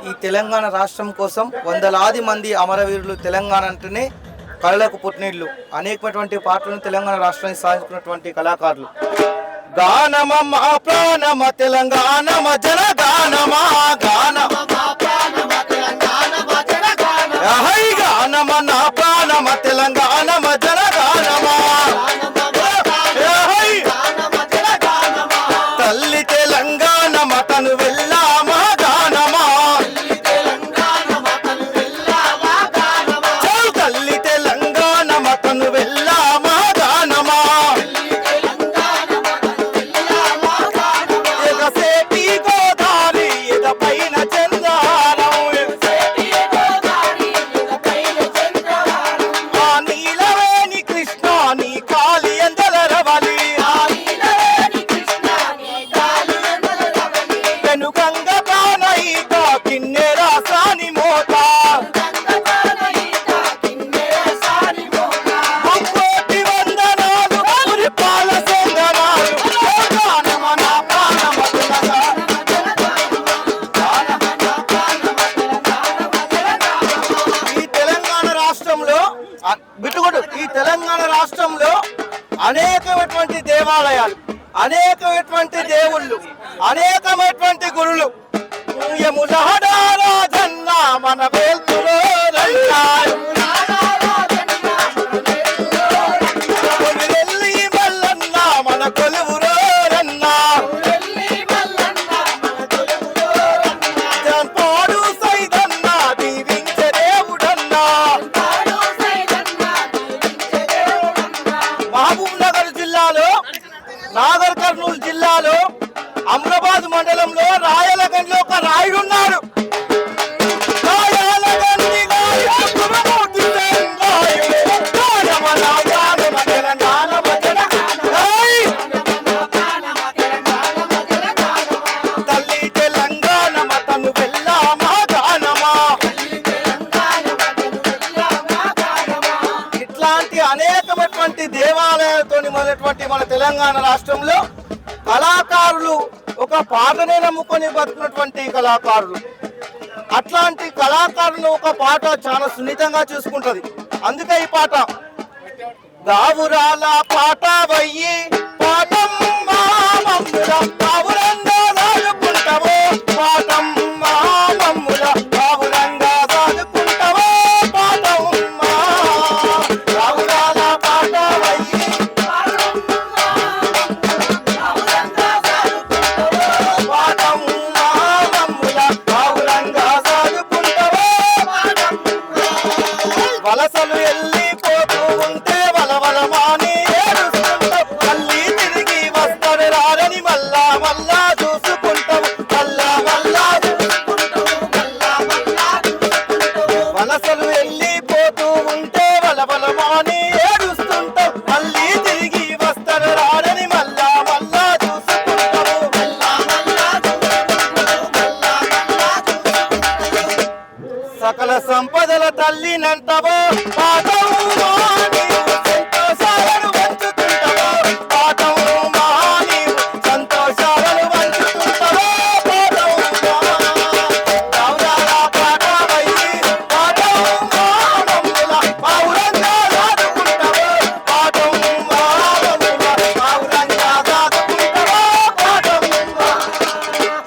ఈ తెలంగాణ రాష్ట్రం కోసం వందలాది మంది అమరవీరులు తెలంగాణ అంటేనే కళలకు పుట్టినీళ్ళు అనేకమైనటువంటి పాటలను తెలంగాణ రాష్ట్రానికి సాధించినటువంటి కళాకారులు. గానమ ప్రాణమ తెలంగాణమ జనగానమా గానమ గానమ నా ప్రాణమ తెలంగాణమ జనగానమా తల్లి తెలంగాణమ తను వెళ్ళామా గానమా తల్లి తెలంగాణమ తను వెళ్ళామా గానమా ఎగసేటి గోదావరి ఎద పైన చంద్రారం ఆ నీలవేణి కృష్ణ నీ కాలి ఎందల రవలి వెనుగంగ ప్రాణయిత కిన్నెర సాని మోత కోటి వందనాలు పాల సంగనాలు గానమ నా ప్రాణమ ఈ తెలంగాణ రాష్ట్రంలో బిట్టుకొడు ఈ తెలంగాణ రాష్ట్రంలో అనేకమైనటువంటి దేవాలయాలు, అనేకమైనటువంటి దేవుళ్ళు, అనేకమైనటువంటి గురులు యములహడారాజన్న మన వేల్తులో కొలిరెల్లి మల్లన్న మన కొలువురో రన్నా పాడు సైదన్న దీవించే దేవుడన్నా మహబూబ్ నగర్ జిల్లాలో, నాగర్ కర్నూలు జిల్లాలో అమ్రాబాద్ మండలంలో రాయలగండ్లో ఒక రాయుడు ఉన్నాడు. రాయలగండి రాయుడు గురుమూర్తి రాయుడు గానమ నా గానమ తెలంగాణమ తల్లి తెలంగాణమ తను వెళ్ళామా గానమా ఇట్లాంటి అనేకమైనటువంటి దేవాలయాలతో మొదలైనటువంటి మన తెలంగాణ రాష్ట్రంలో కళాకారులు ఒక పాటనే నమ్ముకొని బతుకున్నటువంటి కళాకారులు. అట్లాంటి కళాకారులు ఒక పాట చాలా సున్నితంగా చూసుకుంటది. అందుకే ఈ పాట గావురాల పాట వయ్యి పాటమ్మ మమ్ముల గావురంగా దాదుకుంటావో పాటమ్మ మమ్ముల గావురంగా దాదుకుంటావో పాటమ్మ గావురాల పాట వయ్యి వలసలు వెళ్ళిపోతూ ఉంటే వలవల మాని ఏడుస్తుంటాం మళ్ళీ తిరిగి వస్తారు రారని మళ్ళా మళ్ళా చూసుకుంటాం మళ్ళా వలసలు వెళ్ళిపోతూ ఉంటే వలవల మాని ఏడుస్తుంటాం మళ్ళీ తిరిగి వస్తారు రారని మళ్ళా మళ్ళా చూసుకుంటాము సకల సంపదల తల్లినంటవో పాఠము నీవు సంతోషాలను పంచుతుంటవో పాఠము నీవు సంతోషాలను పంచుతుంటవో పాఠము పాట వయ్యి పాఠము మమ్ముల పౌరంగా దాదుకుంటవో పాఠము పౌరంగా దాదుకుంటవో పాఠము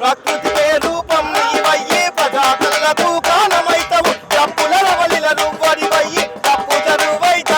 ప్రకృతికే రూపం నీవయ్యి ప్రజాతలకు కానమైతవు తప్పుల రవలిల నువ్వడివయ్యి తప్పు జరువైత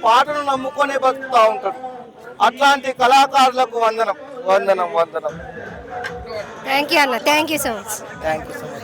పాటను నమ్ముకొని బతుకుతూ ఉంటాడు. అట్లాంటి కళాకారులకు వందనం వందనం వందనం. థ్యాంక్ యూ అన్న, thank you so much. Thank you so much.